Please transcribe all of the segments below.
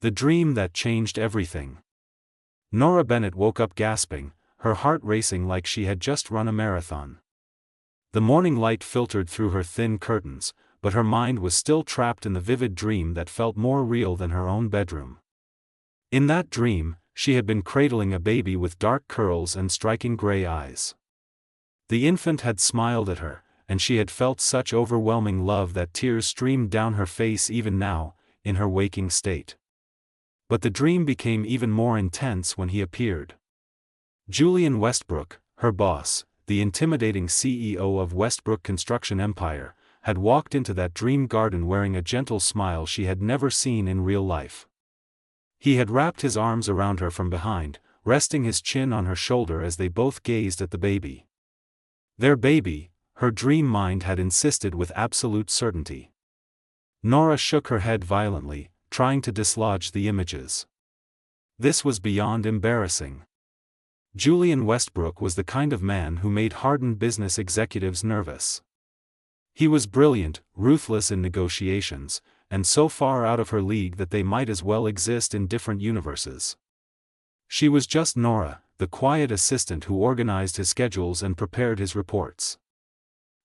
The dream that changed everything. Nora Bennett woke up gasping, her heart racing like she had just run a marathon. The morning light filtered through her thin curtains, but her mind was still trapped in the vivid dream that felt more real than her own bedroom. In that dream, she had been cradling a baby with dark curls and striking gray eyes. The infant had smiled at her, and she had felt such overwhelming love that tears streamed down her face even now, in her waking state. But the dream became even more intense when he appeared. Julian Westbrook, her boss, the intimidating CEO of Westbrook Construction Empire, had walked into that dream garden wearing a gentle smile she had never seen in real life. He had wrapped his arms around her from behind, resting his chin on her shoulder as they both gazed at the baby. Their baby, her dream mind had insisted with absolute certainty. Nora shook her head violently, trying to dislodge the images. This was beyond embarrassing. Julian Westbrook was the kind of man who made hardened business executives nervous. He was brilliant, ruthless in negotiations, and so far out of her league that they might as well exist in different universes. She was just Nora, the quiet assistant who organized his schedules and prepared his reports.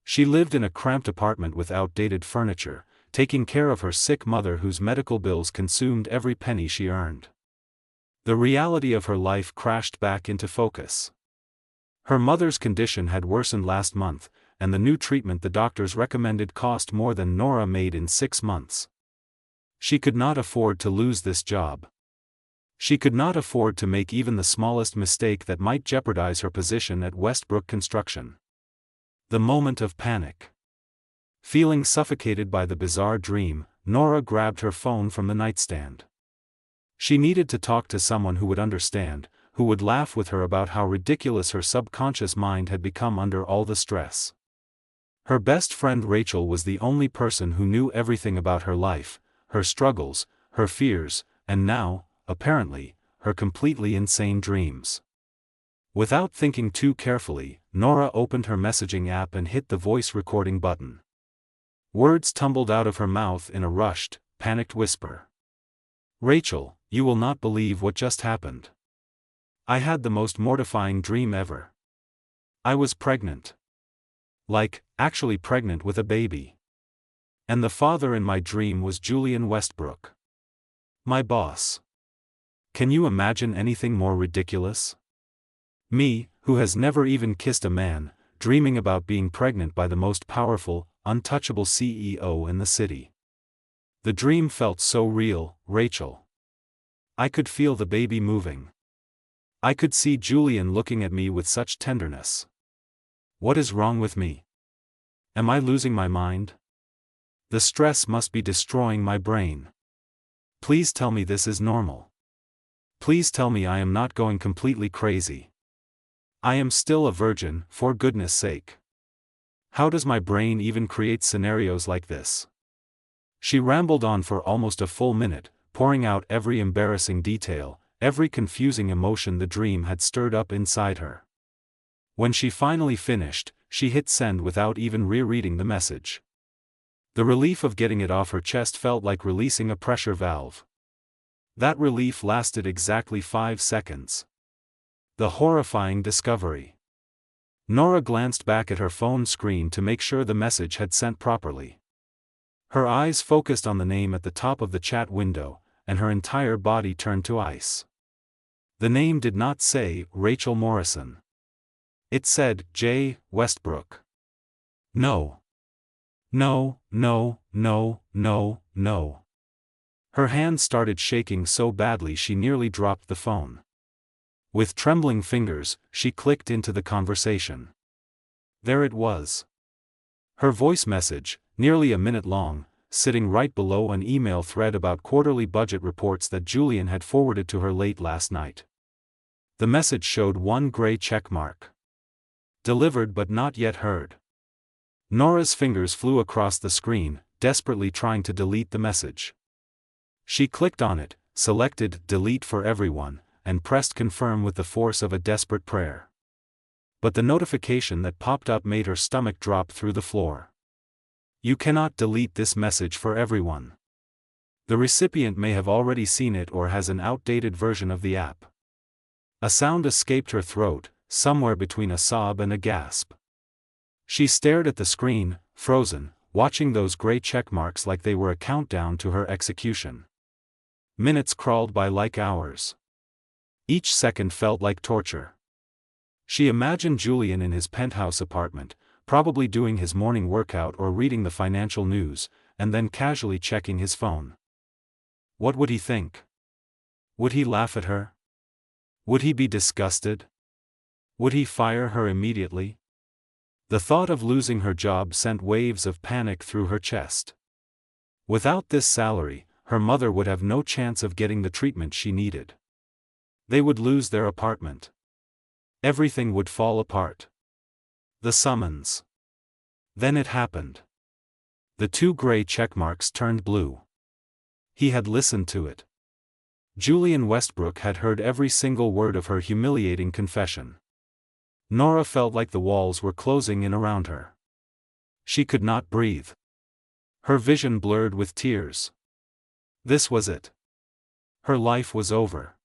She lived in a cramped apartment with outdated furniture, taking care of her sick mother whose medical bills consumed every penny she earned. The reality of her life crashed back into focus. Her mother's condition had worsened last month, and the new treatment the doctors recommended cost more than Nora made in 6 months. She could not afford to lose this job. She could not afford to make even the smallest mistake that might jeopardize her position at Westbrook Construction. The moment of panic. Feeling suffocated by the bizarre dream, Nora grabbed her phone from the nightstand. She needed to talk to someone who would understand, who would laugh with her about how ridiculous her subconscious mind had become under all the stress. Her best friend Rachel was the only person who knew everything about her life, her struggles, her fears, and now, apparently, her completely insane dreams. Without thinking too carefully, Nora opened her messaging app and hit the voice recording button. Words tumbled out of her mouth in a rushed, panicked whisper. "Rachel, you will not believe what just happened. I had the most mortifying dream ever. I was pregnant. Like, actually pregnant with a baby. And the father in my dream was Julian Westbrook. My boss. Can you imagine anything more ridiculous? Me, who has never even kissed a man, dreaming about being pregnant by the most powerful, untouchable CEO in the city. The dream felt so real, Rachel. I could feel the baby moving. I could see Julian looking at me with such tenderness. What is wrong with me? Am I losing my mind? The stress must be destroying my brain. Please tell me this is normal. Please tell me I am not going completely crazy. I am still a virgin, for goodness sake. How does my brain even create scenarios like this?" She rambled on for almost a full minute, pouring out every embarrassing detail, every confusing emotion the dream had stirred up inside her. When she finally finished, she hit send without even rereading the message. The relief of getting it off her chest felt like releasing a pressure valve. That relief lasted exactly 5 seconds. The horrifying discovery. Nora glanced back at her phone screen to make sure the message had sent properly. Her eyes focused on the name at the top of the chat window, and her entire body turned to ice. The name did not say Rachel Morrison. It said J. Westbrook. No. No, no, no, no, no. Her hand started shaking so badly she nearly dropped the phone. With trembling fingers, she clicked into the conversation. There it was. Her voice message, nearly a minute long, sitting right below an email thread about quarterly budget reports that Julian had forwarded to her late last night. The message showed one gray check mark. Delivered but not yet heard. Nora's fingers flew across the screen, desperately trying to delete the message. She clicked on it, selected Delete for Everyone, and pressed Confirm with the force of a desperate prayer. But the notification that popped up made her stomach drop through the floor. You cannot delete this message for everyone. The recipient may have already seen it or has an outdated version of the app. A sound escaped her throat, somewhere between a sob and a gasp. She stared at the screen, frozen, watching those gray check marks like they were a countdown to her execution. Minutes crawled by like hours. Each second felt like torture. She imagined Julian in his penthouse apartment, probably doing his morning workout or reading the financial news, and then casually checking his phone. What would he think? Would he laugh at her? Would he be disgusted? Would he fire her immediately? The thought of losing her job sent waves of panic through her chest. Without this salary, her mother would have no chance of getting the treatment she needed. They would lose their apartment. Everything would fall apart. The summons. Then it happened. The 2 gray checkmarks turned blue. He had listened to it. Julian Westbrook had heard every single word of her humiliating confession. Nora felt like the walls were closing in around her. She could not breathe. Her vision blurred with tears. This was it. Her life was over.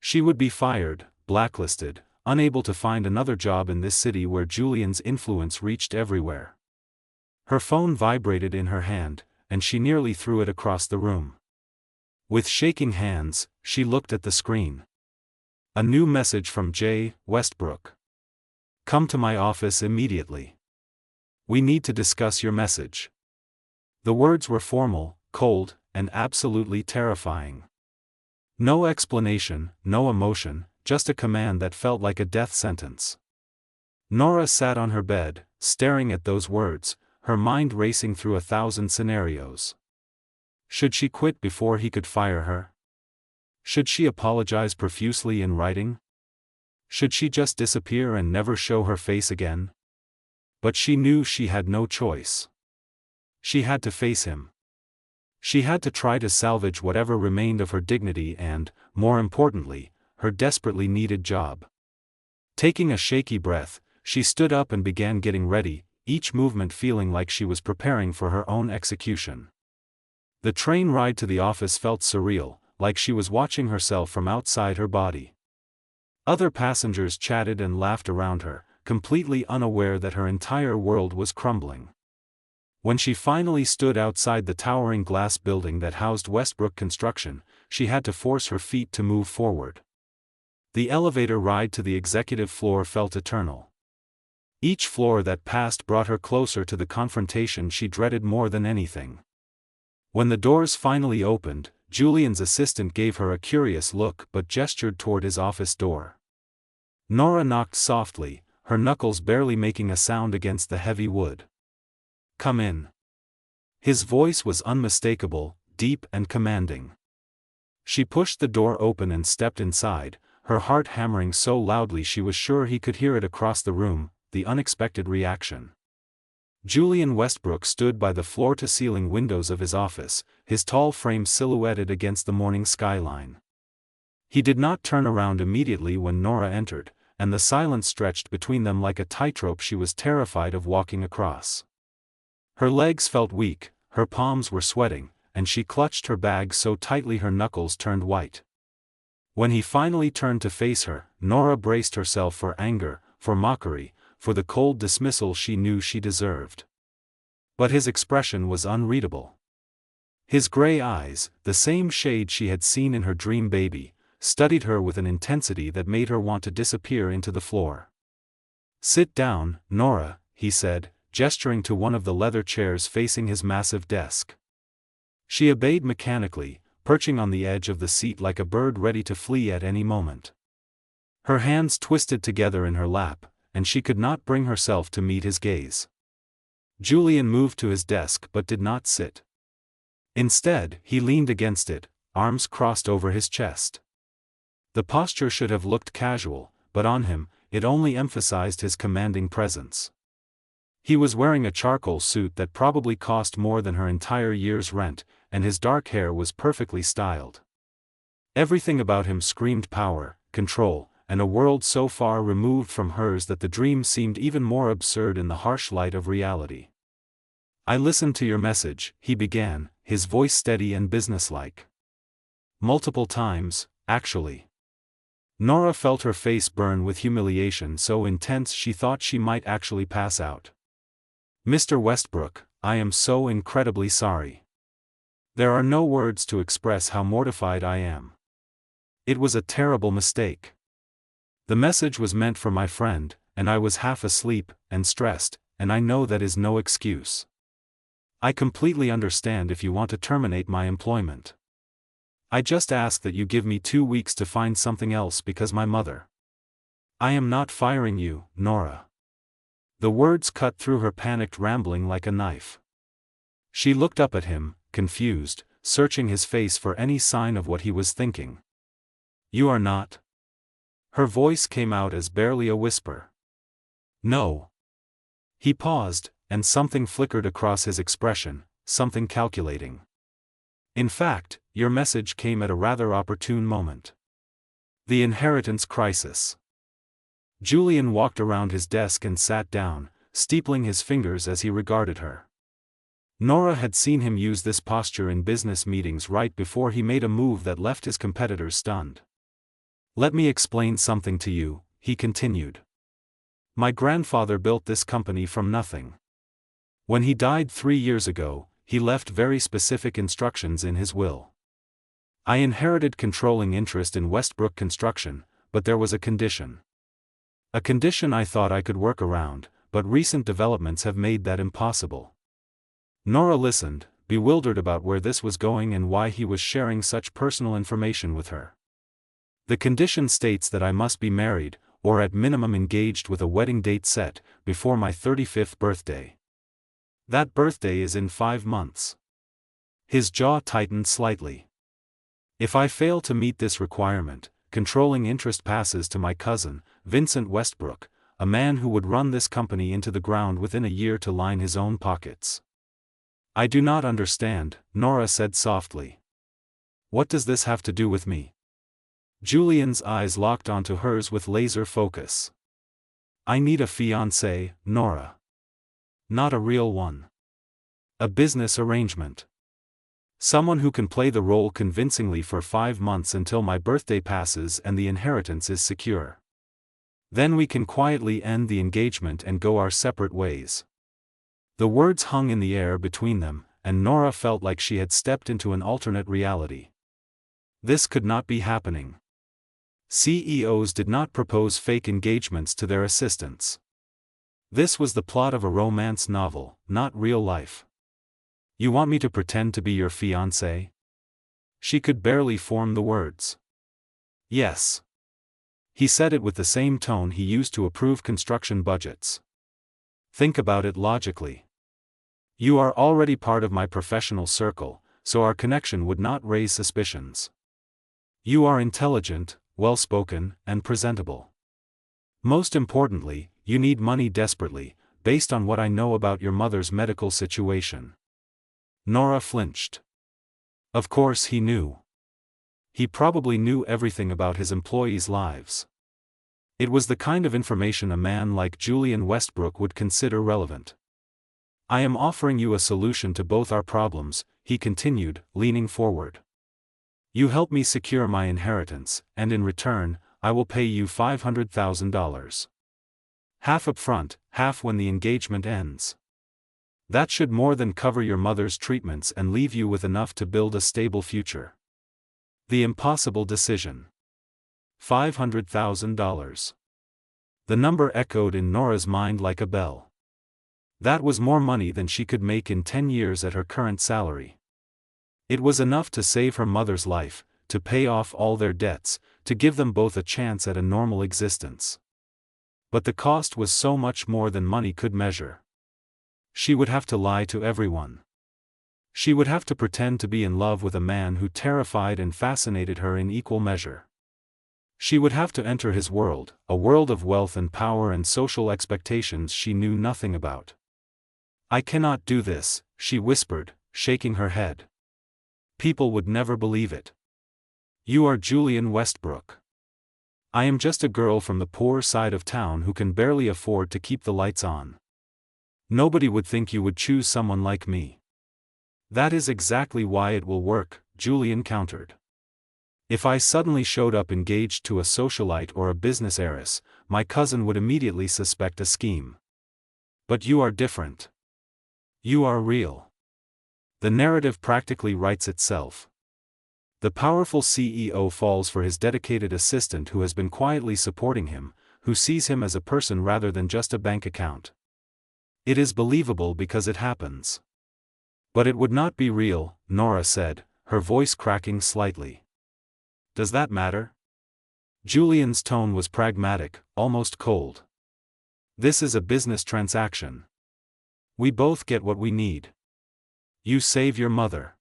She would be fired, blacklisted, unable to find another job in this city where Julian's influence reached everywhere. Her phone vibrated in her hand, and she nearly threw it across the room. With shaking hands, she looked at the screen. A new message from J. Westbrook. Come to my office immediately. We need to discuss your message. The words were formal, cold, and absolutely terrifying. No explanation, no emotion, just a command that felt like a death sentence. Nora sat on her bed, staring at those words, her mind racing through 1,000 scenarios. Should she quit before he could fire her? Should she apologize profusely in writing? Should she just disappear and never show her face again? But she knew she had no choice. She had to face him. She had to try to salvage whatever remained of her dignity and, more importantly, her desperately needed job. Taking a shaky breath, she stood up and began getting ready, each movement feeling like she was preparing for her own execution. The train ride to the office felt surreal, like she was watching herself from outside her body. Other passengers chatted and laughed around her, completely unaware that her entire world was crumbling. When she finally stood outside the towering glass building that housed Westbrook Construction, she had to force her feet to move forward. The elevator ride to the executive floor felt eternal. Each floor that passed brought her closer to the confrontation she dreaded more than anything. When the doors finally opened, Julian's assistant gave her a curious look but gestured toward his office door. Nora knocked softly, her knuckles barely making a sound against the heavy wood. Come in. His voice was unmistakable, deep and commanding. She pushed the door open and stepped inside, her heart hammering so loudly she was sure he could hear it across the room, the unexpected reaction. Julian Westbrook stood by the floor-to-ceiling windows of his office, his tall frame silhouetted against the morning skyline. He did not turn around immediately when Nora entered, and the silence stretched between them like a tightrope she was terrified of walking across. Her legs felt weak, her palms were sweating, and she clutched her bag so tightly her knuckles turned white. When he finally turned to face her, Nora braced herself for anger, for mockery, for the cold dismissal she knew she deserved. But his expression was unreadable. His gray eyes, the same shade she had seen in her dream baby, studied her with an intensity that made her want to disappear into the floor. Sit down, Nora, he said, gesturing to one of the leather chairs facing his massive desk. She obeyed mechanically, perching on the edge of the seat like a bird ready to flee at any moment. Her hands twisted together in her lap, and she could not bring herself to meet his gaze. Julian moved to his desk but did not sit. Instead, he leaned against it, arms crossed over his chest. The posture should have looked casual, but on him, it only emphasized his commanding presence. He was wearing a charcoal suit that probably cost more than her entire year's rent, and his dark hair was perfectly styled. Everything about him screamed power, control, and a world so far removed from hers that the dream seemed even more absurd in the harsh light of reality. I listened to your message, he began, his voice steady and businesslike. Multiple times, actually. Nora felt her face burn with humiliation so intense she thought she might actually pass out. "Mr. Westbrook, I am so incredibly sorry. There are no words to express how mortified I am. It was a terrible mistake. The message was meant for my friend, and I was half asleep, and stressed, and I know that is no excuse. I completely understand if you want to terminate my employment. I just ask that you give me 2 weeks to find something else because my mother. I am not firing you, Nora." The words cut through her panicked rambling like a knife. She looked up at him, confused, searching his face for any sign of what he was thinking. "You are not?" Her voice came out as barely a whisper. "No." He paused, and something flickered across his expression, something calculating. "In fact, your message came at a rather opportune moment. The inheritance crisis." Julian walked around his desk and sat down, steepling his fingers as he regarded her. Nora had seen him use this posture in business meetings right before he made a move that left his competitors stunned. "Let me explain something to you," he continued. "My grandfather built this company from nothing. When he died 3 years ago, he left very specific instructions in his will. I inherited controlling interest in Westbrook Construction, but there was a condition. A condition I thought I could work around, but recent developments have made that impossible." Nora listened, bewildered about where this was going and why he was sharing such personal information with her. "The condition states that I must be married, or at minimum engaged with a wedding date set, before my 35th birthday. That birthday is in 5 months. His jaw tightened slightly. "If I fail to meet this requirement, controlling interest passes to my cousin, Vincent Westbrook, a man who would run this company into the ground within a year to line his own pockets." "I do not understand," Nora said softly. "What does this have to do with me?" Julian's eyes locked onto hers with laser focus. "I need a fiancé, Nora. Not a real one. A business arrangement. Someone who can play the role convincingly for 5 months until my birthday passes and the inheritance is secure. Then we can quietly end the engagement and go our separate ways." The words hung in the air between them, and Nora felt like she had stepped into an alternate reality. This could not be happening. CEOs did not propose fake engagements to their assistants. This was the plot of a romance novel, not real life. "You want me to pretend to be your fiancé?" She could barely form the words. "Yes." He said it with the same tone he used to approve construction budgets. "Think about it logically. You are already part of my professional circle, so our connection would not raise suspicions. You are intelligent, well-spoken, and presentable. Most importantly, you need money desperately, based on what I know about your mother's medical situation." Nora flinched. Of course he knew. He probably knew everything about his employees' lives. It was the kind of information a man like Julian Westbrook would consider relevant. "I am offering you a solution to both our problems," he continued, leaning forward. "You help me secure my inheritance, and in return, I will pay you $500,000. Half up front, half when the engagement ends. That should more than cover your mother's treatments and leave you with enough to build a stable future." The impossible decision. $500,000. The number echoed in Nora's mind like a bell. That was more money than she could make in 10 years at her current salary. It was enough to save her mother's life, to pay off all their debts, to give them both a chance at a normal existence. But the cost was so much more than money could measure. She would have to lie to everyone. She would have to pretend to be in love with a man who terrified and fascinated her in equal measure. She would have to enter his world, a world of wealth and power and social expectations she knew nothing about. "I cannot do this," she whispered, shaking her head. "People would never believe it. You are Julian Westbrook. I am just a girl from the poor side of town who can barely afford to keep the lights on. Nobody would think you would choose someone like me." That is exactly why it will work, Julian countered. If I suddenly showed up engaged to a socialite or a business heiress, my cousin would immediately suspect a scheme. But you are different. You are real. The narrative practically writes itself. The powerful CEO falls for his dedicated assistant who has been quietly supporting him, who sees him as a person rather than just a bank account. It is believable because it happens. But it would not be real, Nora said, her voice cracking slightly. Does that matter? Julian's tone was pragmatic, almost cold. This is a business transaction. We both get what we need. You save your mother.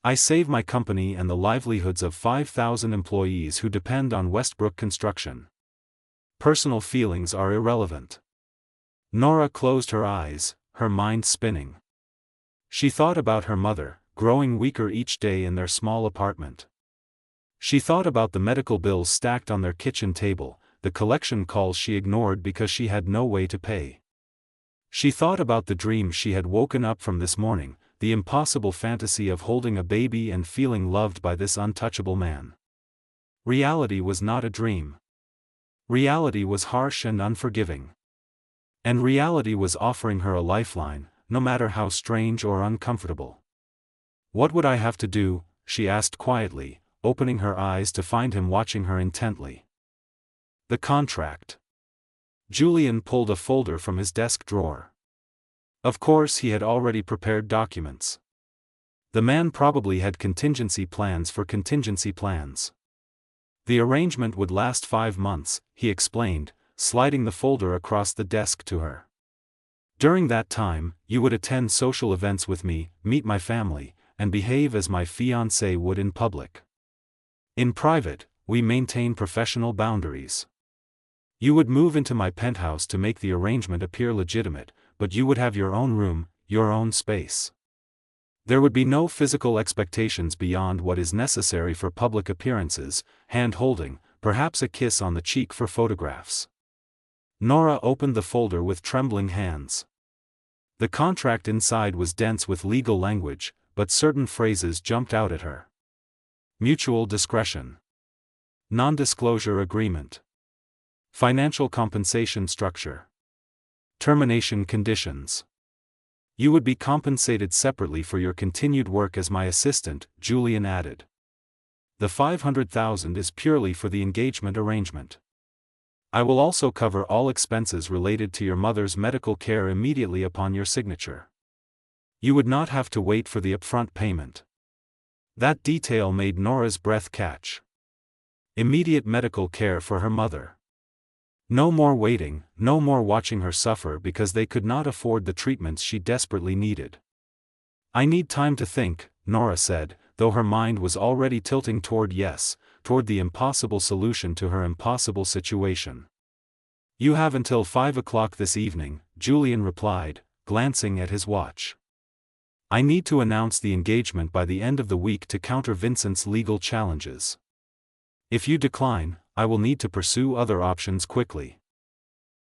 I save my company and the livelihoods of 5,000 employees who depend on Westbrook Construction. Personal feelings are irrelevant. Nora closed her eyes, her mind spinning. She thought about her mother, growing weaker each day in their small apartment. She thought about the medical bills stacked on their kitchen table, the collection calls she ignored because she had no way to pay. She thought about the dream she had woken up from this morning, the impossible fantasy of holding a baby and feeling loved by this untouchable man. Reality was not a dream. Reality was harsh and unforgiving. And reality was offering her a lifeline, no matter how strange or uncomfortable. What would I have to do? She asked quietly, opening her eyes to find him watching her intently. The contract. Julian pulled a folder from his desk drawer. Of course he had already prepared documents. The man probably had contingency plans for contingency plans. The arrangement would last 5 months, he explained, sliding the folder across the desk to her. During that time, you would attend social events with me, meet my family, and behave as my fiancé would in public. In private, we maintain professional boundaries. You would move into my penthouse to make the arrangement appear legitimate, but you would have your own room, your own space. There would be no physical expectations beyond what is necessary for public appearances, hand-holding, perhaps a kiss on the cheek for photographs. Nora opened the folder with trembling hands. The contract inside was dense with legal language, but certain phrases jumped out at her. Mutual discretion. Non-disclosure agreement. Financial compensation structure. Termination conditions. You would be compensated separately for your continued work as my assistant, Julian added. The $500,000 is purely for the engagement arrangement. I will also cover all expenses related to your mother's medical care immediately upon your signature. You would not have to wait for the upfront payment. That detail made Nora's breath catch. Immediate medical care for her mother. No more waiting, no more watching her suffer because they could not afford the treatments she desperately needed. I need time to think, Nora said, though her mind was already tilting toward the impossible solution to her impossible situation. You have until 5 o'clock this evening, Julian replied, glancing at his watch. I need to announce the engagement by the end of the week to counter Vincent's legal challenges. If you decline, I will need to pursue other options quickly.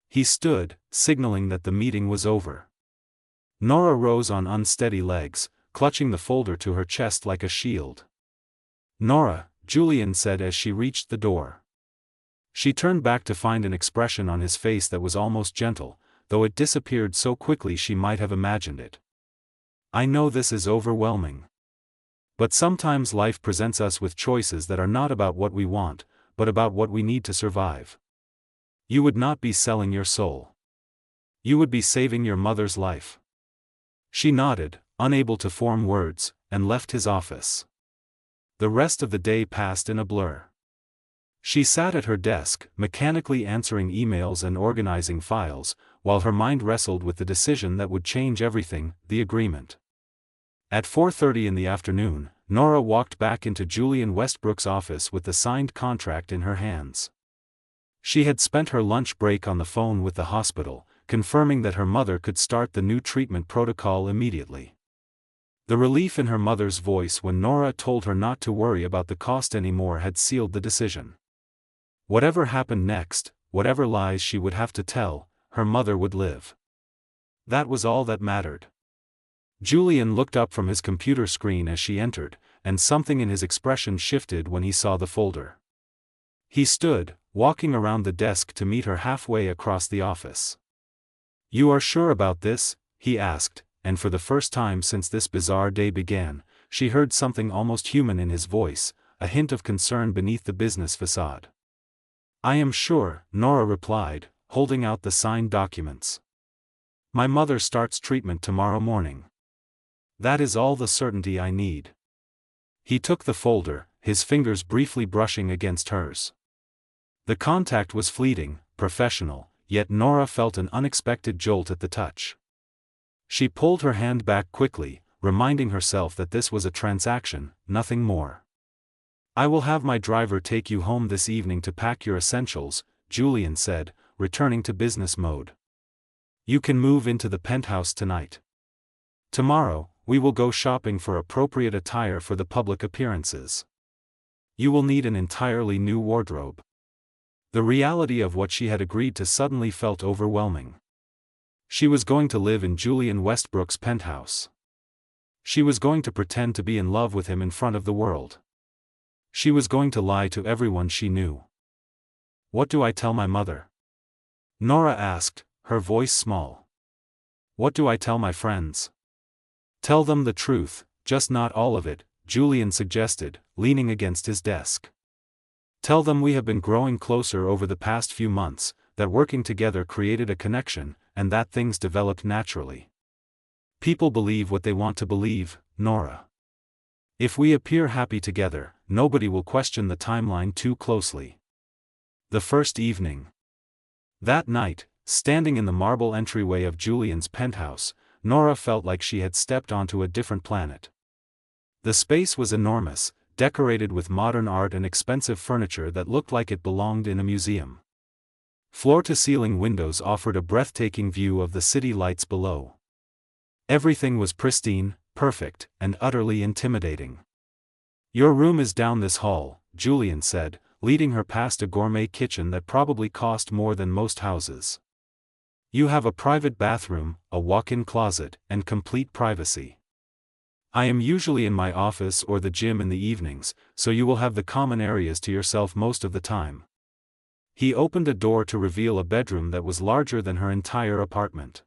He stood, signaling that the meeting was over. Nora rose on unsteady legs, clutching the folder to her chest like a shield. Nora, Julian said as she reached the door. She turned back to find an expression on his face that was almost gentle, though it disappeared so quickly she might have imagined it. I know this is overwhelming. But sometimes life presents us with choices that are not about what we want, but about what we need to survive. You would not be selling your soul. You would be saving your mother's life. She nodded, unable to form words, and left his office. The rest of the day passed in a blur. She sat at her desk, mechanically answering emails and organizing files, while her mind wrestled with the decision that would change everything, the agreement. At 4:30 in the afternoon, Nora walked back into Julian Westbrook's office with the signed contract in her hands. She had spent her lunch break on the phone with the hospital, confirming that her mother could start the new treatment protocol immediately. The relief in her mother's voice when Nora told her not to worry about the cost anymore had sealed the decision. Whatever happened next, whatever lies she would have to tell, her mother would live. That was all that mattered. Julian looked up from his computer screen as she entered, and something in his expression shifted when he saw the folder. He stood, walking around the desk to meet her halfway across the office. "You are sure about this?" he asked, and for the first time since this bizarre day began, she heard something almost human in his voice, a hint of concern beneath the business facade. "I am sure," Nora replied, holding out the signed documents. "My mother starts treatment tomorrow morning. That is all the certainty I need." He took the folder, his fingers briefly brushing against hers. The contact was fleeting, professional, yet Nora felt an unexpected jolt at the touch. She pulled her hand back quickly, reminding herself that this was a transaction, nothing more. "I will have my driver take you home this evening to pack your essentials," Julian said, returning to business mode. "You can move into the penthouse tonight. Tomorrow, we will go shopping for appropriate attire for the public appearances. You will need an entirely new wardrobe." The reality of what she had agreed to suddenly felt overwhelming. She was going to live in Julian Westbrook's penthouse. She was going to pretend to be in love with him in front of the world. She was going to lie to everyone she knew. "What do I tell my mother?" Nora asked, her voice small. "What do I tell my friends?" "Tell them the truth, just not all of it," Julian suggested, leaning against his desk. "Tell them we have been growing closer over the past few months, that working together created a connection, and that things developed naturally. People believe what they want to believe, Nora. If we appear happy together, nobody will question the timeline too closely." The first evening. That night, standing in the marble entryway of Julian's penthouse, Nora felt like she had stepped onto a different planet. The space was enormous, decorated with modern art and expensive furniture that looked like it belonged in a museum. Floor-to-ceiling windows offered a breathtaking view of the city lights below. Everything was pristine, perfect, and utterly intimidating. "Your room is down this hall," Julian said, leading her past a gourmet kitchen that probably cost more than most houses. "You have a private bathroom, a walk-in closet, and complete privacy. I am usually in my office or the gym in the evenings, so you will have the common areas to yourself most of the time." He opened a door to reveal a bedroom that was larger than her entire apartment.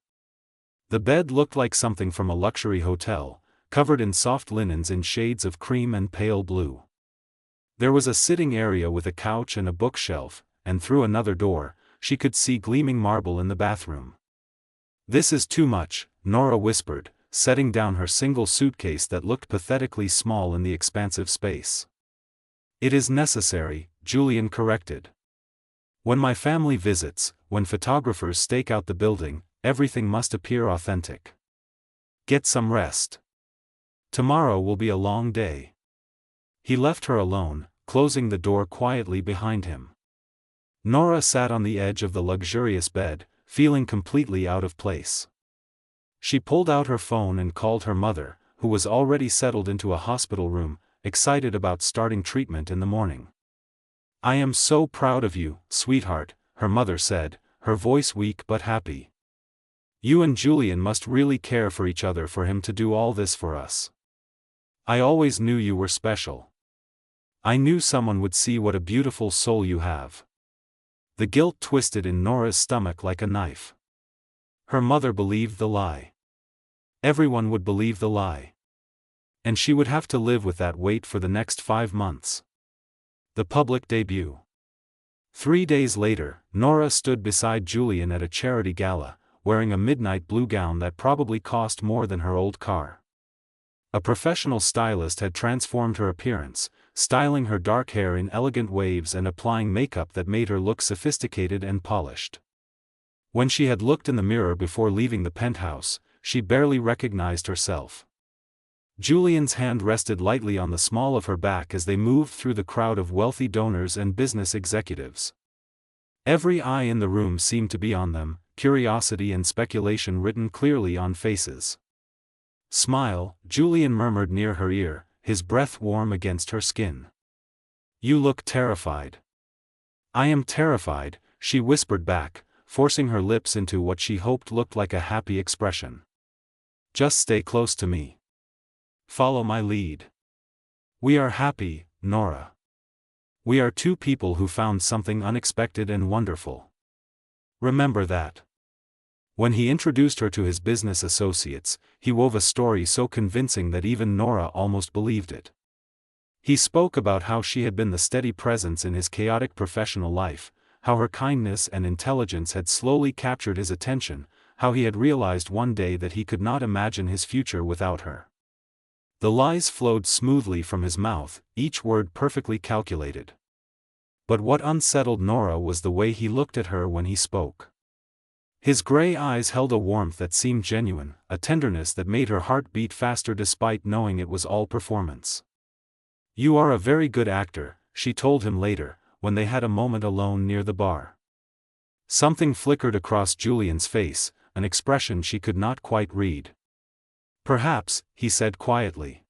The bed looked like something from a luxury hotel, covered in soft linens in shades of cream and pale blue. There was a sitting area with a couch and a bookshelf, and through another door, she could see gleaming marble in the bathroom. "This is too much," Nora whispered, setting down her single suitcase that looked pathetically small in the expansive space. "It is necessary," Julian corrected. "When my family visits, when photographers stake out the building, everything must appear authentic. Get some rest. Tomorrow will be a long day." He left her alone, closing the door quietly behind him. Nora sat on the edge of the luxurious bed, feeling completely out of place. She pulled out her phone and called her mother, who was already settled into a hospital room, excited about starting treatment in the morning. "I am so proud of you, sweetheart," her mother said, her voice weak but happy. "You and Julian must really care for each other for him to do all this for us. I always knew you were special. I knew someone would see what a beautiful soul you have." The guilt twisted in Nora's stomach like a knife. Her mother believed the lie. Everyone would believe the lie. And she would have to live with that weight for the next 5 months. The public debut. 3 days later, Nora stood beside Julian at a charity gala, wearing a midnight blue gown that probably cost more than her old car. A professional stylist had transformed her appearance, styling her dark hair in elegant waves and applying makeup that made her look sophisticated and polished. When she had looked in the mirror before leaving the penthouse, she barely recognized herself. Julian's hand rested lightly on the small of her back as they moved through the crowd of wealthy donors and business executives. Every eye in the room seemed to be on them, curiosity and speculation written clearly on faces. "Smile," Julian murmured near her ear, his breath warm against her skin. "You look terrified." "I am terrified," she whispered back, forcing her lips into what she hoped looked like a happy expression. Just stay close to me. Follow my lead. We are happy, Nora. We are two people who found something unexpected and wonderful. Remember that. When he introduced her to his business associates, he wove a story so convincing that even Nora almost believed it. He spoke about how she had been the steady presence in his chaotic professional life, how her kindness and intelligence had slowly captured his attention, how he had realized one day that he could not imagine his future without her. The lies flowed smoothly from his mouth, each word perfectly calculated. But what unsettled Nora was the way he looked at her when he spoke. His gray eyes held a warmth that seemed genuine, a tenderness that made her heart beat faster despite knowing it was all performance. "You are a very good actor," she told him later, when they had a moment alone near the bar. Something flickered across Julian's face, an expression she could not quite read. "Perhaps," he said quietly.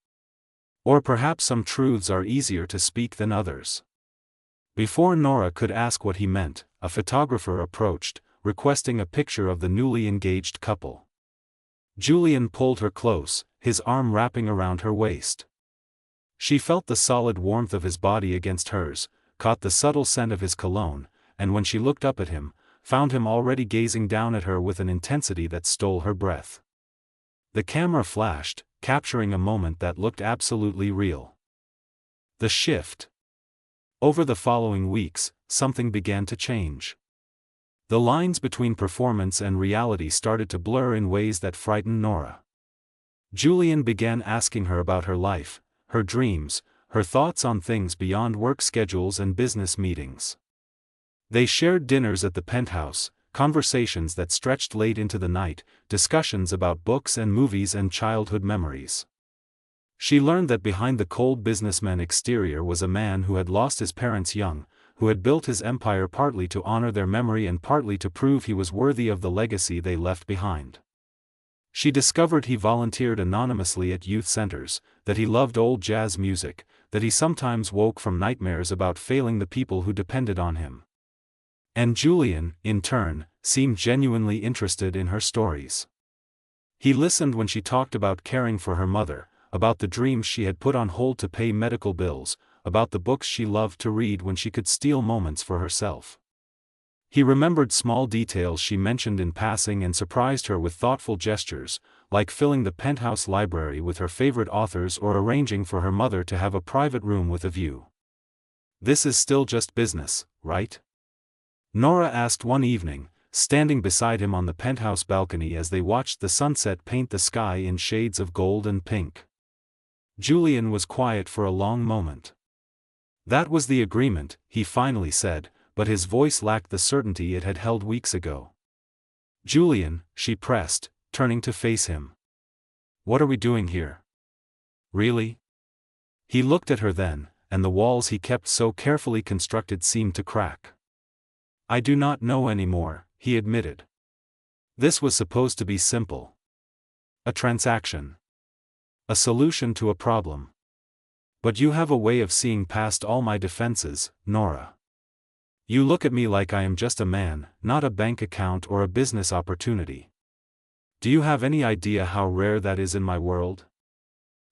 "Or perhaps some truths are easier to speak than others." Before Nora could ask what he meant, a photographer approached, requesting a picture of the newly engaged couple. Julian pulled her close, his arm wrapping around her waist. She felt the solid warmth of his body against hers, caught the subtle scent of his cologne, and when she looked up at him, found him already gazing down at her with an intensity that stole her breath. The camera flashed, capturing a moment that looked absolutely real. The shift. Over the following weeks, something began to change. The lines between performance and reality started to blur in ways that frightened Nora. Julian began asking her about her life, her dreams, her thoughts on things beyond work schedules and business meetings. They shared dinners at the penthouse, conversations that stretched late into the night, discussions about books and movies and childhood memories. She learned that behind the cold businessman exterior was a man who had lost his parents young, who had built his empire partly to honor their memory and partly to prove he was worthy of the legacy they left behind. She discovered he volunteered anonymously at youth centers, that he loved old jazz music, that he sometimes woke from nightmares about failing the people who depended on him. And Julian, in turn, seemed genuinely interested in her stories. He listened when she talked about caring for her mother, about the dreams she had put on hold to pay medical bills, about the books she loved to read when she could steal moments for herself. He remembered small details she mentioned in passing and surprised her with thoughtful gestures, like filling the penthouse library with her favorite authors or arranging for her mother to have a private room with a view. "This is still just business, right?" Nora asked one evening, standing beside him on the penthouse balcony as they watched the sunset paint the sky in shades of gold and pink. Julian was quiet for a long moment. "That was the agreement," he finally said, but his voice lacked the certainty it had held weeks ago. "Julian," she pressed, turning to face him. "What are we doing here? Really?" He looked at her then, and the walls he kept so carefully constructed seemed to crack. "I do not know anymore," he admitted. "This was supposed to be simple. A transaction. A solution to a problem. But you have a way of seeing past all my defenses, Nora. You look at me like I am just a man, not a bank account or a business opportunity. Do you have any idea how rare that is in my world?"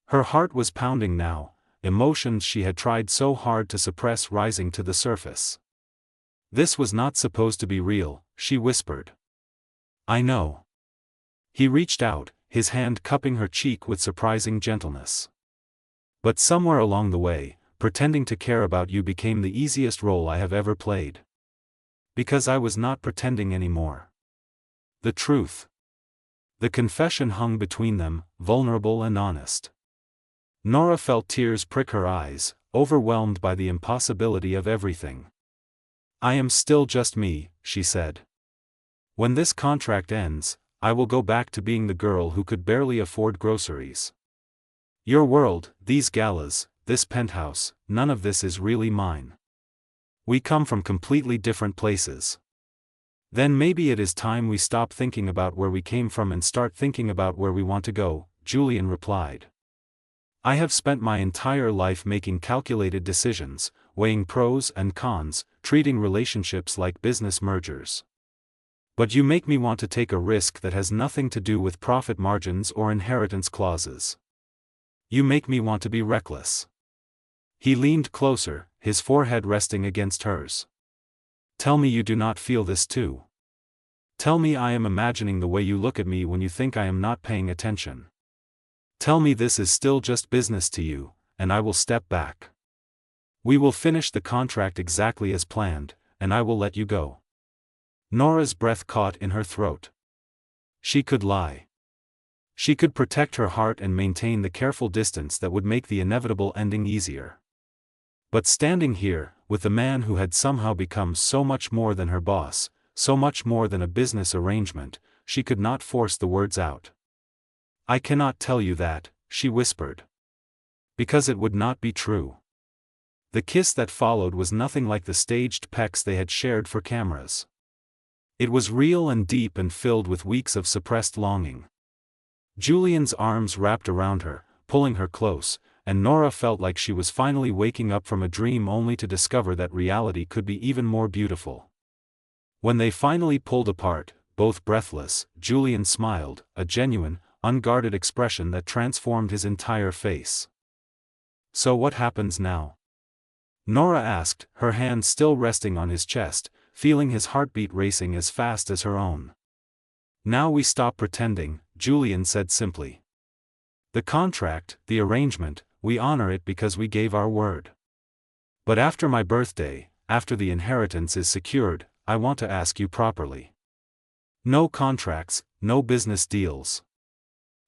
Her heart was pounding now, emotions she had tried so hard to suppress rising to the surface. "This was not supposed to be real," she whispered. "I know." He reached out, his hand cupping her cheek with surprising gentleness. "But somewhere along the way, pretending to care about you became the easiest role I have ever played. Because I was not pretending anymore. The truth." The confession hung between them, vulnerable and honest. Nora felt tears prick her eyes, overwhelmed by the impossibility of everything. "I am still just me," she said. "When this contract ends, I will go back to being the girl who could barely afford groceries. Your world, these galas, this penthouse, none of this is really mine. We come from completely different places. Then maybe it is time we stop thinking about where we came from and start thinking about where we want to go," Julian replied. "I have spent my entire life making calculated decisions, weighing pros and cons, treating relationships like business mergers. But you make me want to take a risk that has nothing to do with profit margins or inheritance clauses. You make me want to be reckless." He leaned closer, his forehead resting against hers. "Tell me you do not feel this too. Tell me I am imagining the way you look at me when you think I am not paying attention. Tell me this is still just business to you, and I will step back. We will finish the contract exactly as planned, and I will let you go." Nora's breath caught in her throat. She could lie. She could protect her heart and maintain the careful distance that would make the inevitable ending easier. But standing here, with the man who had somehow become so much more than her boss, so much more than a business arrangement, she could not force the words out. "I cannot tell you that," she whispered. "Because it would not be true." The kiss that followed was nothing like the staged pecks they had shared for cameras. It was real and deep and filled with weeks of suppressed longing. Julian's arms wrapped around her, pulling her close, and Nora felt like she was finally waking up from a dream only to discover that reality could be even more beautiful. When they finally pulled apart, both breathless, Julian smiled, a genuine, unguarded expression that transformed his entire face. "So what happens now?" Nora asked, her hand still resting on his chest, feeling his heartbeat racing as fast as her own. "Now we stop pretending," Julian said simply. "The contract, the arrangement, we honor it because we gave our word. But after my birthday, after the inheritance is secured, I want to ask you properly. No contracts, no business deals.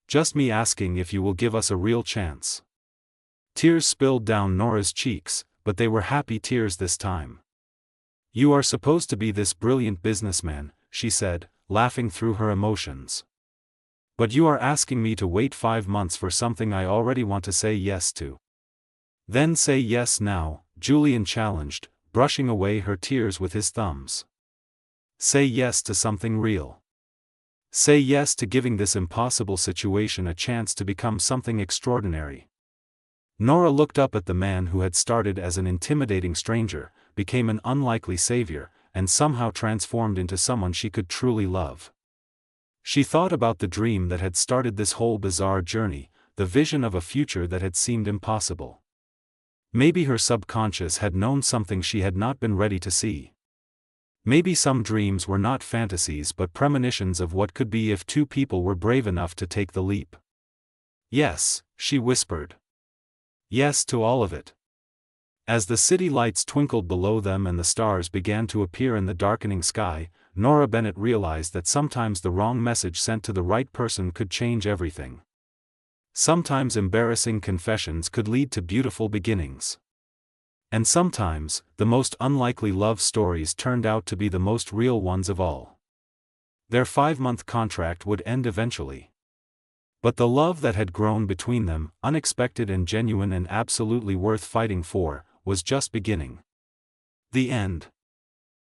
Just me asking if you will give us a real chance." Tears spilled down Nora's cheeks, but they were happy tears this time. "You are supposed to be this brilliant businessman," she said, laughing through her emotions. "But you are asking me to wait 5 months for something I already want to say yes to." "Then say yes now," Julian challenged, brushing away her tears with his thumbs. "Say yes to something real. Say yes to giving this impossible situation a chance to become something extraordinary." Nora looked up at the man who had started as an intimidating stranger, became an unlikely savior, and somehow transformed into someone she could truly love. She thought about the dream that had started this whole bizarre journey, the vision of a future that had seemed impossible. Maybe her subconscious had known something she had not been ready to see. Maybe some dreams were not fantasies but premonitions of what could be if two people were brave enough to take the leap. "Yes," she whispered. "Yes to all of it." As the city lights twinkled below them and the stars began to appear in the darkening sky, Nora Bennett realized that sometimes the wrong message sent to the right person could change everything. Sometimes embarrassing confessions could lead to beautiful beginnings. And sometimes, the most unlikely love stories turned out to be the most real ones of all. Their 5-month contract would end eventually. But the love that had grown between them, unexpected and genuine and absolutely worth fighting for, was just beginning. The end.